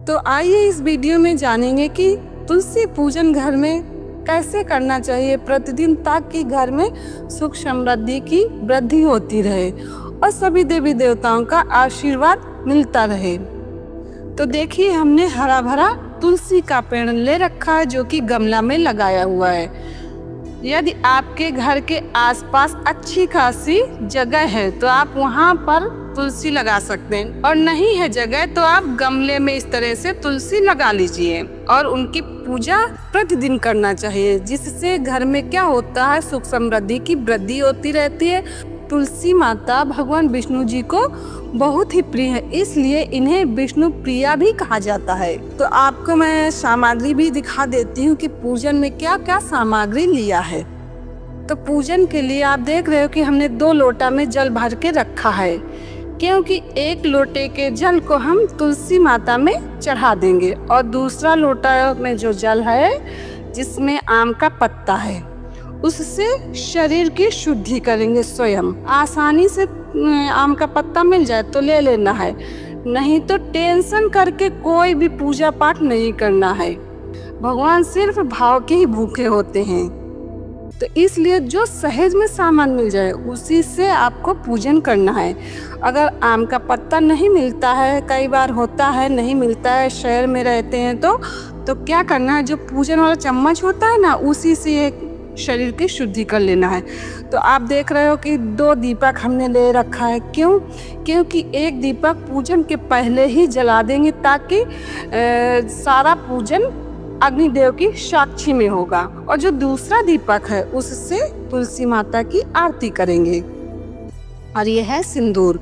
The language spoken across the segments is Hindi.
तो आइए इस वीडियो में जानेंगे कि तुलसी पूजन घर में कैसे करना चाहिए प्रतिदिन, ताकि घर में सुख समृद्धि की वृद्धि होती रहे और सभी देवी देवताओं का आशीर्वाद मिलता रहे। तो देखिए, हमने हरा भरा तुलसी का पेड़ ले रखा है जो कि गमला में लगाया हुआ है। यदि आपके घर के आसपास अच्छी खासी जगह है तो आप वहां पर तुलसी लगा सकते हैं, और नहीं है जगह तो आप गमले में इस तरह से तुलसी लगा लीजिए और उनकी पूजा प्रतिदिन करना चाहिए, जिससे घर में क्या होता है, सुख समृद्धि की वृद्धि होती रहती है। तुलसी माता भगवान विष्णु जी को बहुत ही प्रिय है, इसलिए इन्हें विष्णु प्रिया भी कहा जाता है। तो आपको मैं सामग्री भी दिखा देती हूँ कि पूजन में क्या क्या सामग्री लिया है। तो पूजन के लिए आप देख रहे हो कि हमने 2 लोटा में जल भर के रखा है, क्योंकि 1 लोटे के जल को हम तुलसी माता में चढ़ा देंगे और दूसरा लोटा में जो जल है जिसमें आम का पत्ता है उससे शरीर की शुद्धि करेंगे। स्वयं आसानी से आम का पत्ता मिल जाए तो ले लेना है, नहीं तो टेंशन करके कोई भी पूजा पाठ नहीं करना है। भगवान सिर्फ भाव के ही भूखे होते हैं, तो इसलिए जो सहज में सामान मिल जाए उसी से आपको पूजन करना है। अगर आम का पत्ता नहीं मिलता है, कई बार होता है नहीं मिलता है, शहर में रहते हैं तो क्या करना है, जो पूजन वाला चम्मच होता है ना, उसी से शरीर की शुद्धि कर लेना है। तो आप देख रहे हो कि 2 दीपक हमने ले रखा है। क्योंकि 1 दीपक पूजन के पहले ही जला देंगे, ताकि सारा पूजन अग्निदेव की साक्षी में होगा, और जो दूसरा दीपक है उससे तुलसी माता की आरती करेंगे। और ये है सिंदूर,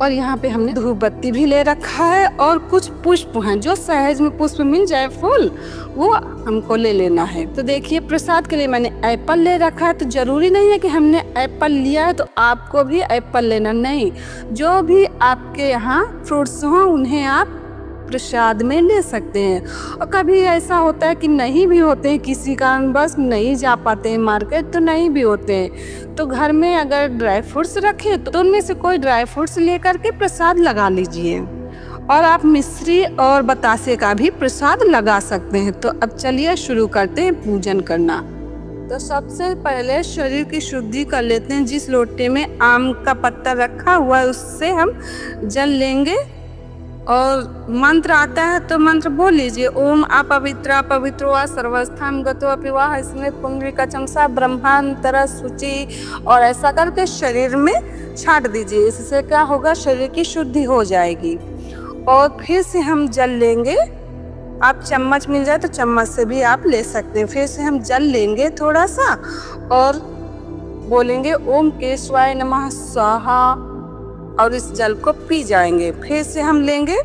और यहाँ पे हमने धूप बत्ती भी ले रखा है, और कुछ पुष्प हैं, जो सहज में पुष्प मिल जाए फूल वो हमको ले लेना है। तो देखिए, प्रसाद के लिए मैंने एप्पल ले रखा है। तो जरूरी नहीं है कि हमने एप्पल लिया है तो आपको भी एप्पल लेना, नहीं, जो भी आपके यहाँ फ्रूट्स हों उन्हें आप प्रसाद में ले सकते हैं। और कभी ऐसा होता है कि नहीं भी होते हैं, किसी कारण बस नहीं जा पाते हैं मार्केट, तो नहीं भी होते हैं, तो घर में अगर ड्राई फ्रूट्स रखे तो उनमें से कोई ड्राई फ्रूट्स लेकर के प्रसाद लगा लीजिए। और आप मिश्री और बतासे का भी प्रसाद लगा सकते हैं। तो अब चलिए शुरू करते हैं पूजन करना। तो सबसे पहले शरीर की शुद्धि कर लेते हैं। जिस लोटे में आम का पत्ता रखा हुआ है उससे हम जल लेंगे, और मंत्र आता है तो मंत्र बोल लीजिए। ओम अपवित्र पवित्रो वा सर्वस्थान गतो अपिवाह इसमें पुंडरीकचम सा ब्रह्मांतर शुचि, और ऐसा करके शरीर में छाट दीजिए। इससे क्या होगा, शरीर की शुद्धि हो जाएगी। और फिर से हम जल लेंगे, आप चम्मच मिल जाए तो चम्मच से भी आप ले सकते हैं। फिर से हम जल लेंगे थोड़ा सा और बोलेंगे ओम केशवाय नमः स्वाहा, और इस जल को पी जाएंगे। फिर से हम लेंगे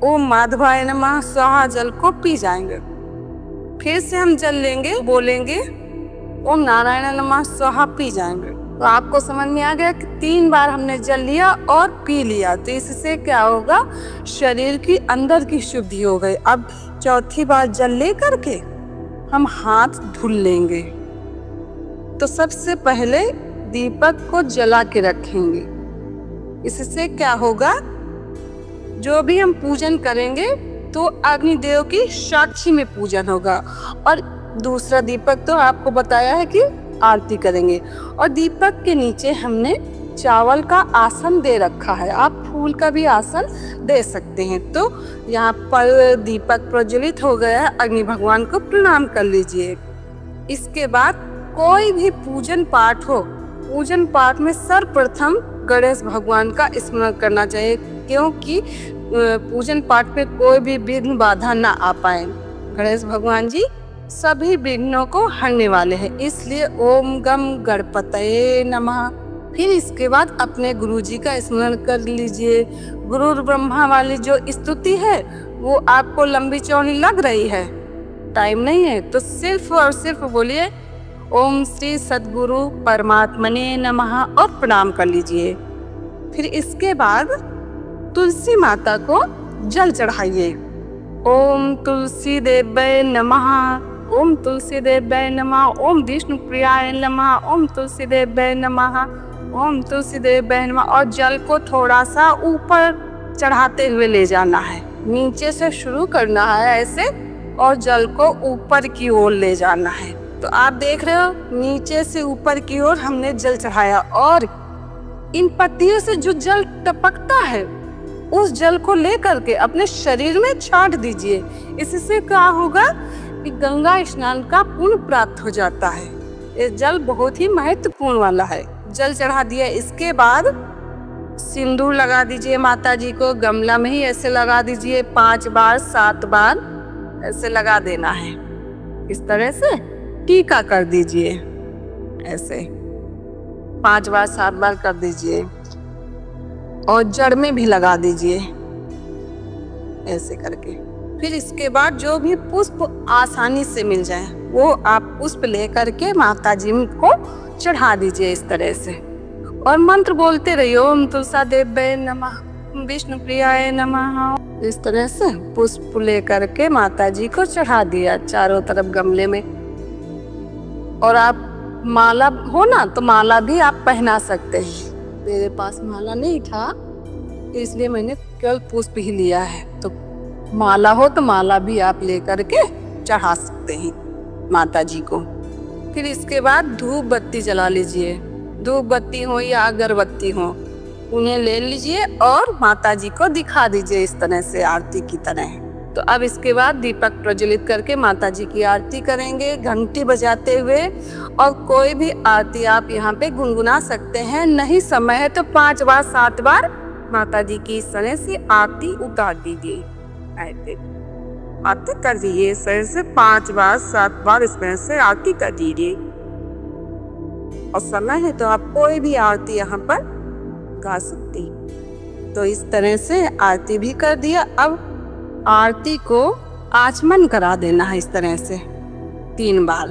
ओम माधवाय नमः स्वाहा, जल को पी जाएंगे। फिर से हम जल लेंगे, बोलेंगे ओम नारायण नमः स्वाहा, पी जाएंगे। तो आपको समझ में आ गया कि 3 बार हमने जल लिया और पी लिया, तो इससे क्या होगा, शरीर की अंदर की शुद्धि हो गई। अब चौथी बार जल ले करके हम हाथ धुल लेंगे। तो सबसे पहले दीपक को जला के रखेंगे। इससे क्या होगा, जो भी हम पूजन करेंगे तो अग्निदेव की साक्षी में पूजन होगा। और दूसरा दीपक तो आपको बताया है कि आरती करेंगे। और दीपक के नीचे हमने चावल का आसन दे रखा है, आप फूल का भी आसन दे सकते हैं। तो यहाँ पर दीपक प्रज्वलित हो गया है, अग्नि भगवान को प्रणाम कर लीजिए। इसके बाद कोई भी पूजन पाठ हो, पूजन पाठ में सर्वप्रथम गणेश भगवान का स्मरण करना चाहिए, क्योंकि पूजन पाठ में कोई भी विघ्न बाधा ना आ पाए। गणेश भगवान जी सभी विघ्नों को हरने वाले हैं, इसलिए ओम गम गणपतये नमः। फिर इसके बाद अपने गुरु जी का स्मरण कर लीजिए। गुरु ब्रह्मा वाली जो स्तुति है वो आपको लंबी चौड़ी लग रही है, टाइम नहीं है, तो सिर्फ और सिर्फ बोलिए ओम श्री सद्गुरु परमात्मने नमः और प्रणाम कर लीजिए। फिर इसके बाद तुलसी माता को जल चढ़ाइए। ओम तुलसी देव्यै नमः, ओम तुलसी देव्यै नमः, ओम विष्णु प्रियाय नमः, ओम तुलसी देव्यै नमः, ओम तुलसी देव्यै नमः। और जल को थोड़ा सा ऊपर चढ़ाते हुए ले जाना है। नीचे से शुरू करना है ऐसे, और जल को ऊपर की ओर ले जाना है। तो आप देख रहे हो नीचे से ऊपर की ओर हमने जल चढ़ाया, और इन पत्तियों से जो जल टपकता है उस जल को लेकर के अपने शरीर में छाट दीजिए। इससे क्या होगा कि गंगा स्नान का पुण्य प्राप्त हो जाता है। ये जल बहुत ही महत्वपूर्ण वाला है। जल चढ़ा दिया, इसके बाद सिंदूर लगा दीजिए माता जी को। गमला में ही ऐसे लगा दीजिए, 5 बार 7 बार ऐसे लगा देना है। इस तरह से टीका कर दीजिए, ऐसे 5 बार 7 बार कर दीजिए, और जड़ में भी लगा दीजिए ऐसे करके। फिर इसके बाद जो भी पुष्प आसानी से मिल जाए वो आप पुष्प लेकर के माता जी को चढ़ा दीजिए इस तरह से, और मंत्र बोलते रहिए, ओम तुलसा देव्यै नमः, विष्णु प्रियाय नमः। इस तरह से पुष्प लेकर के माता जी को चढ़ा दिया चारों तरफ गमले में। और आप माला हो ना तो माला भी आप पहना सकते हैं। मेरे पास माला नहीं था इसलिए मैंने केवल पुष्प ही लिया है। तो माला हो तो माला भी आप लेकर के चढ़ा सकते हैं माता जी को। फिर इसके बाद धूप बत्ती जला लीजिए, धूप बत्ती हो या अगरबत्ती हो, उन्हें ले लीजिए और माता जी को दिखा दीजिए इस तरह से आरती की तरह। तो अब इसके बाद दीपक प्रज्वलित करके माता जी की आरती करेंगे घंटी बजाते हुए। और कोई भी आरती आप यहाँ पे गुनगुना सकते हैं, नहीं समय है तो 5 बार 7 बार माता जी की इस तरह से आरती उतार दीजिए। आरती कर दीजिए इस तरह से 5 बार 7 बार इस तरह से आरती कर दीजिए। और समय है तो आप कोई भी आरती यहाँ पर गा सकती। तो इस तरह से आरती भी कर दिया। अब आरती को आचमन करा देना है इस तरह से 3 बार,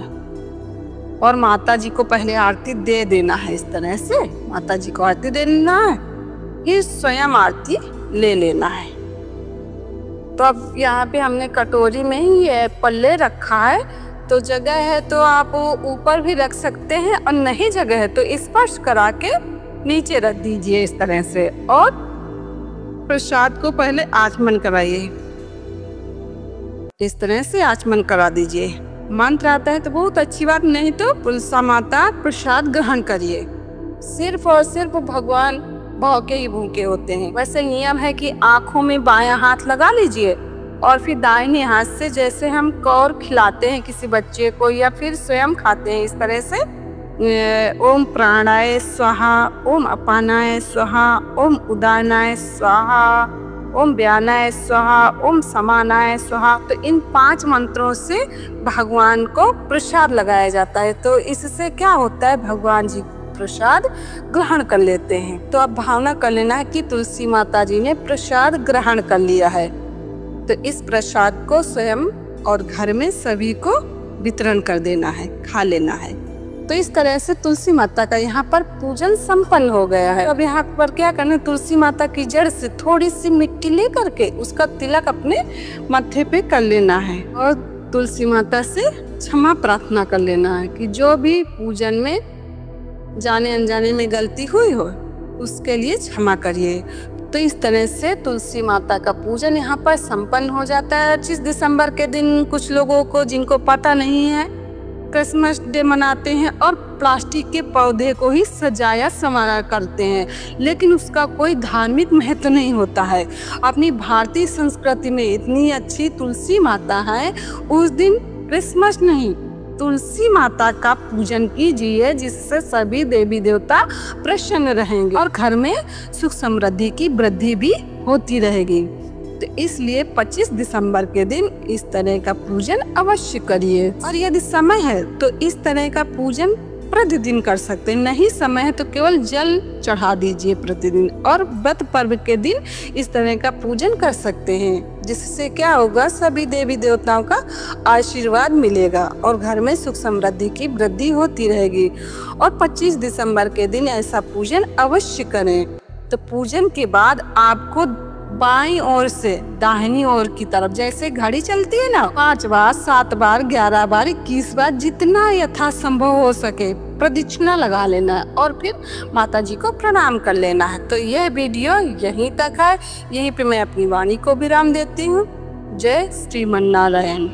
और माता जी को पहले आरती दे देना है इस तरह से। माता जी को आरती दे देना है, फिर स्वयं आरती ले लेना है। तो अब यहाँ पे हमने कटोरी में ही ये पल्ले रखा है, तो जगह है तो आप ऊपर भी रख सकते हैं, और नहीं जगह है तो स्पर्श करा के नीचे रख दीजिए इस तरह से। और प्रसाद को पहले आचमन कराइए, इस तरह से आचमन करा दीजिए। मंत्र आता है तो बहुत अच्छी बात, नहीं तो तुलसा माता प्रसाद ग्रहण करिए। सिर्फ और सिर्फ भगवान भौके ही भूखे होते हैं। वैसे नियम है कि आंखों में बायां हाथ लगा लीजिए, और फिर दाहिने हाथ से जैसे हम कौर खिलाते हैं किसी बच्चे को या फिर स्वयं खाते हैं इस तरह से, ओम प्राणाय स्वाहा, ओम अपानाय स्वाहा, ओम उदानाय स्वाहा, ओम व्यानाय स्वाहा, ओम समानाय स्वाहा। तो इन 5 मंत्रों से भगवान को प्रसाद लगाया जाता है। तो इससे क्या होता है, भगवान जी प्रसाद ग्रहण कर लेते हैं। तो अब भावना कर लेना है कि तुलसी माता जी ने प्रसाद ग्रहण कर लिया है। तो इस प्रसाद को स्वयं और घर में सभी को वितरण कर देना है, खा लेना है। तो इस तरह से तुलसी माता का यहाँ पर पूजन संपन्न हो गया है। अब यहाँ पर क्या करना है, तुलसी माता की जड़ से थोड़ी सी मिट्टी लेकर के उसका तिलक अपने माथे पे कर लेना है, और तुलसी माता से क्षमा प्रार्थना कर लेना है कि जो भी पूजन में जाने अनजाने में गलती हुई हो उसके लिए क्षमा करिए। तो इस तरह से तुलसी माता का पूजन यहाँ पर संपन्न हो जाता है। 25 दिसंबर के दिन कुछ लोगों को, जिनको पता नहीं है, क्रिसमस डे मनाते हैं और प्लास्टिक के पौधे को ही सजाया संवारा करते हैं, लेकिन उसका कोई धार्मिक महत्व नहीं होता है। अपनी भारतीय संस्कृति में इतनी अच्छी तुलसी माता है, उस दिन क्रिसमस नहीं, तुलसी माता का पूजन कीजिए, जिससे सभी देवी देवता प्रसन्न रहेंगे और घर में सुख समृद्धि की वृद्धि भी होती रहेगी। तो इसलिए 25 दिसंबर के दिन इस तरह का पूजन अवश्य करिए। और यदि समय है तो इस तरह का पूजन प्रतिदिन कर सकते हैं, नहीं समय है तो केवल जल चढ़ा दीजिए प्रतिदिन। और व्रत पर्व के दिन इस तरह का पूजन कर सकते हैं, जिससे क्या होगा, सभी देवी देवताओं का आशीर्वाद मिलेगा और घर में सुख समृद्धि की वृद्धि होती रहेगी। और 25 दिसंबर के दिन ऐसा पूजन अवश्य करें। तो पूजन के बाद आपको बाईं ओर से दाहिनी ओर की तरफ, जैसे घड़ी चलती है ना, 5 बार, 7 बार, 11 बार, 21 बार, जितना यथासंभव हो सके प्रदक्षिणा लगा लेना है और फिर माता जी को प्रणाम कर लेना है। तो यह वीडियो यहीं तक है। यहीं पे मैं अपनी वाणी को विराम देती हूँ। जय श्रीमन नारायण।